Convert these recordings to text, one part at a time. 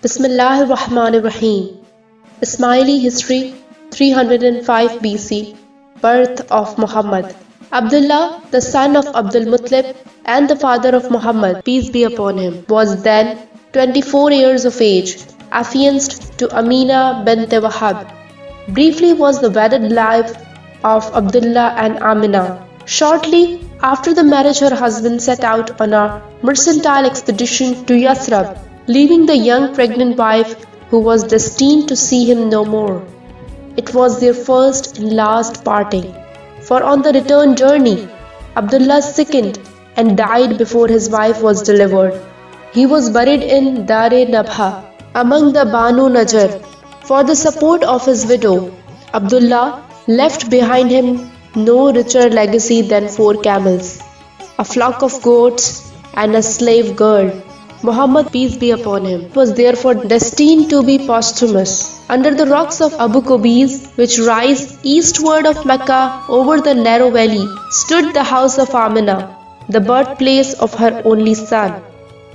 Bismillahir Rahmanir Rahim. Ismaili history 305 BC. Birth of Muhammad. Abdullah, the son of Abdul Muttalib and the father of Muhammad, peace be upon him, was then 24 years of age, affianced to Amina bint Wahab. Briefly was the wedded life of Abdullah and Amina. Shortly after the marriage, her husband set out on a mercantile expedition to Yathrib, leaving the young pregnant wife who was destined to see him no more. It was their first and last parting, for on the return journey, Abdullah sickened and died before his wife was delivered. He was buried in Dar-e-Nabha among the Banu Najjar. For the support of his widow, Abdullah left behind him no richer legacy than 4 camels, a flock of goats, and a slave girl. Muhammad, peace be upon him, was therefore destined to be posthumous. Under the rocks of Abu Qubays, which rise eastward of Mecca over the narrow valley, stood the house of Amina, the birthplace of her only son.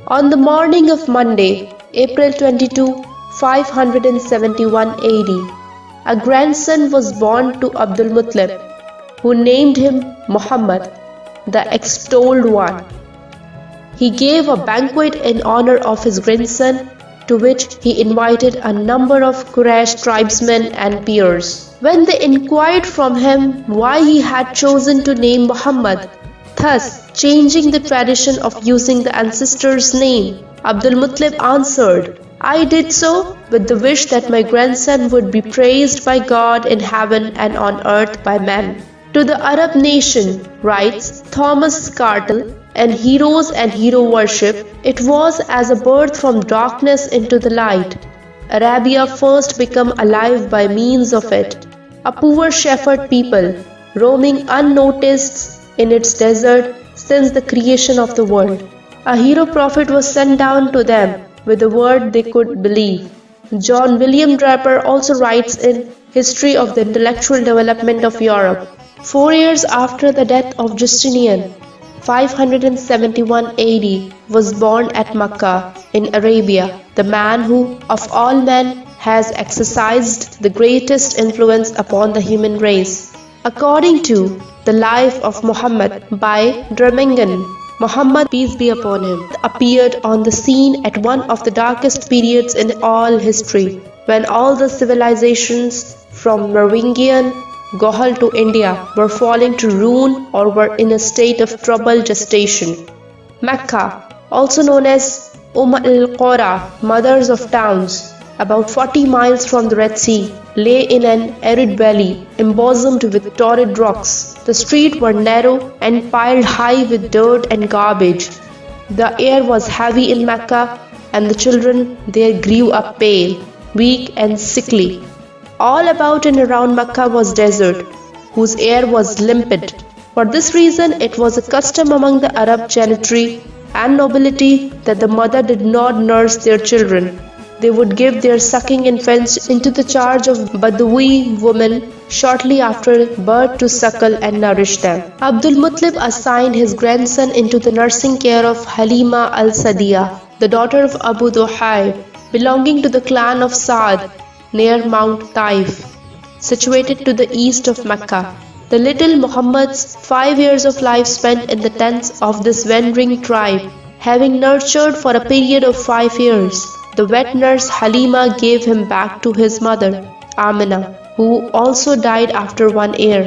On the morning of Monday, April 22, 571 AD, a grandson was born to Abdul Muttalib, who named him Muhammad, the extolled one. He gave a banquet in honor of his grandson, to which he invited a number of Quraysh tribesmen and peers. When they inquired from him why he had chosen to name Muhammad, thus changing the tradition of using the ancestor's name, Abdul Muttalib answered, "I did so with the wish that my grandson would be praised by God in heaven and on earth by men." To the Arab nation, writes Thomas Carlyle, and heroes and hero worship, it was as a birth from darkness into the light. Arabia first became alive by means of it, a poor shepherd people, roaming unnoticed in its desert since the creation of the world. A hero prophet was sent down to them with a word they could believe. John William Draper also writes in History of the Intellectual Development of Europe, 4 years after the death of Justinian, 571 AD, was born at Makkah in Arabia, the man who, of all men, has exercised the greatest influence upon the human race. According to The Life of Muhammad by Dremingen, Muhammad, peace be upon him, appeared on the scene at one of the darkest periods in all history, when all the civilizations from Merovingian Gaul to India were falling to ruin or were in a state of troubled gestation. Mecca, also known as al-Qura, mothers of towns, about 40 miles from the Red Sea, lay in an arid valley embosomed with torrid rocks. The streets were narrow and piled high with dirt and garbage. The air was heavy in Mecca, and the children there grew up pale, weak and sickly. All about and around Mecca was desert, whose air was limpid. For this reason, it was a custom among the Arab gentry and nobility that the mother did not nurse their children. They would give their sucking infants into the charge of Badawi women shortly after birth to suckle and nourish them. Abdul Muttalib assigned his grandson into the nursing care of Halima al-Sadiya, the daughter of Abu Duhaib, belonging to the clan of Saad, near Mount Taif, situated to the east of Mecca. The little Muhammad's 5 years of life spent in the tents of this wandering tribe, having nurtured for a period of 5 years. The wet nurse Halima gave him back to his mother, Amina, who also died after 1 year.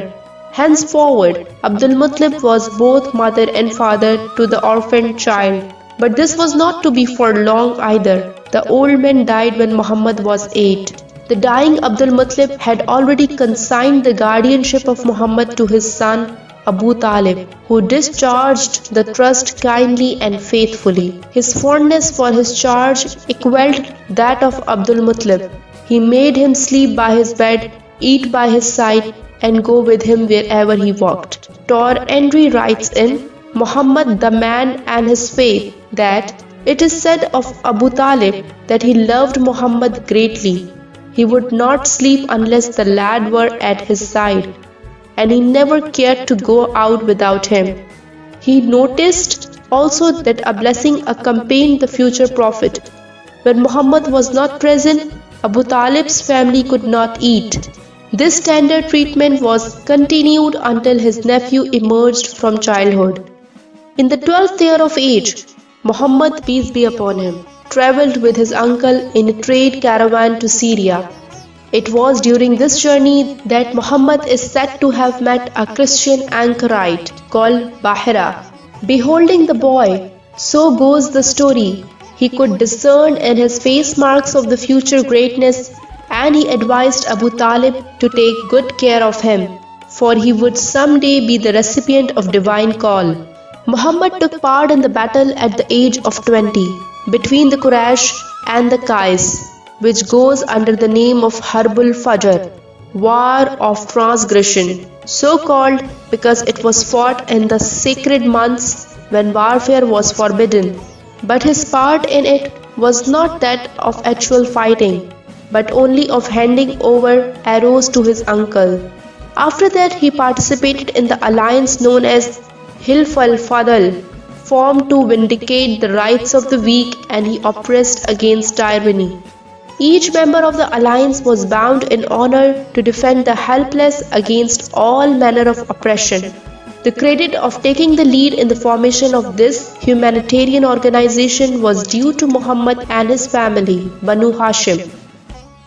Henceforward, Abdul Muttalib was both mother and father to the orphaned child. But this was not to be for long either. The old man died when Muhammad was 8. The dying Abdul Muttalib had already consigned the guardianship of Muhammad to his son Abu Talib, who discharged the trust kindly and faithfully. His fondness for his charge equaled that of Abdul Muttalib. He made him sleep by his bed, eat by his side, and go with him wherever he walked. Tor Henry writes in Muhammad the Man and His Faith that it is said of Abu Talib that he loved Muhammad greatly. He would not sleep unless the lad were at his side, and he never cared to go out without him. He noticed also that a blessing accompanied the future prophet, When Muhammad was not present, Abu Talib's family could not eat. This tender treatment was continued until his nephew emerged from childhood. In the 12th year of age, Muhammad, peace be upon him, travelled with his uncle in a trade caravan to Syria. It was during this journey that Muhammad is said to have met a Christian anchorite called Bahira. Beholding the boy, so goes the story, he could discern in his face marks of the future greatness, and he advised Abu Talib to take good care of him, for he would someday be the recipient of divine call. Muhammad took part in the battle at the age of 20 between the Quraysh and the Qais, which goes under the name of Harbul Fajr, War of Transgression, so called because it was fought in the sacred months when warfare was forbidden. But his part in it was not that of actual fighting, but only of handing over arrows to his uncle. After that, he participated in the alliance known as Hilf al-Fadl, formed to vindicate the rights of the weak, and he oppressed against tyranny. Each member of the alliance was bound in honor to defend the helpless against all manner of oppression. The credit of taking the lead in the formation of this humanitarian organization was due to Muhammad and his family, Banu Hashim.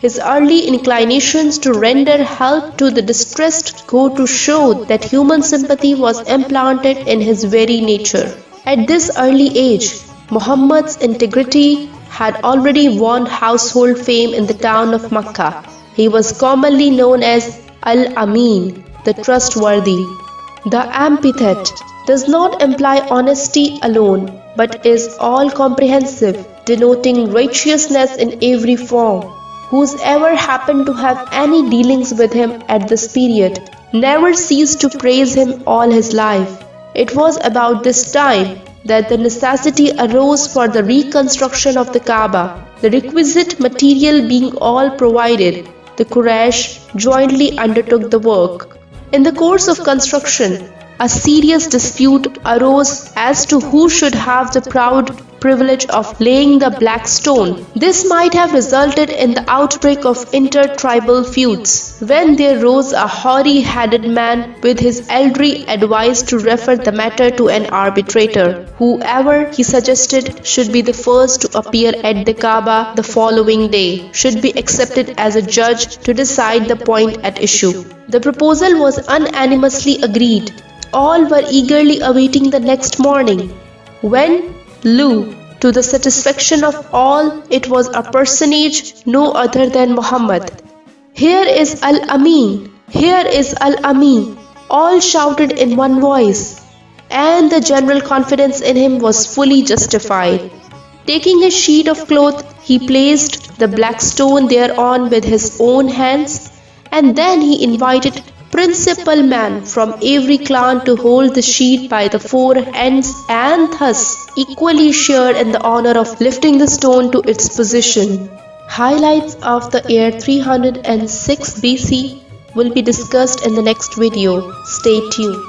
His early inclinations to render help to the distressed go to show that human sympathy was implanted in his very nature. At this early age, Muhammad's integrity had already won household fame in the town of Makkah. He was commonly known as Al-Amin, the trustworthy. The epithet does not imply honesty alone, but is all-comprehensive, denoting righteousness in every form. Whosoever happened to have any dealings with him at this period never ceased to praise him all his life. It was about this time that the necessity arose for the reconstruction of the Kaaba. The requisite material being all provided, the Quraysh jointly undertook the work. In the course of construction, a serious dispute arose as to who should have the proud privilege of laying the black stone. This might have resulted in the outbreak of inter-tribal feuds, when there rose a hoary-headed man with his elderly advice to refer the matter to an arbitrator. Whoever, he suggested, should be the first to appear at the Kaaba the following day should be accepted as a judge to decide the point at issue. The proposal was unanimously agreed. All were eagerly awaiting the next morning, when lo, to the satisfaction of all, it was a personage no other than Muhammad. "Here is Al-Amin! Here is Al-Amin!" all shouted in one voice, and the general confidence in him was fully justified. Taking a sheet of cloth, he placed the black stone thereon with his own hands, and then he invited principal men from every clan to hold the sheet by the four ends, and thus equally share in the honor of lifting the stone to its position. Highlights of the year 306 BC will be discussed in the next video. Stay tuned.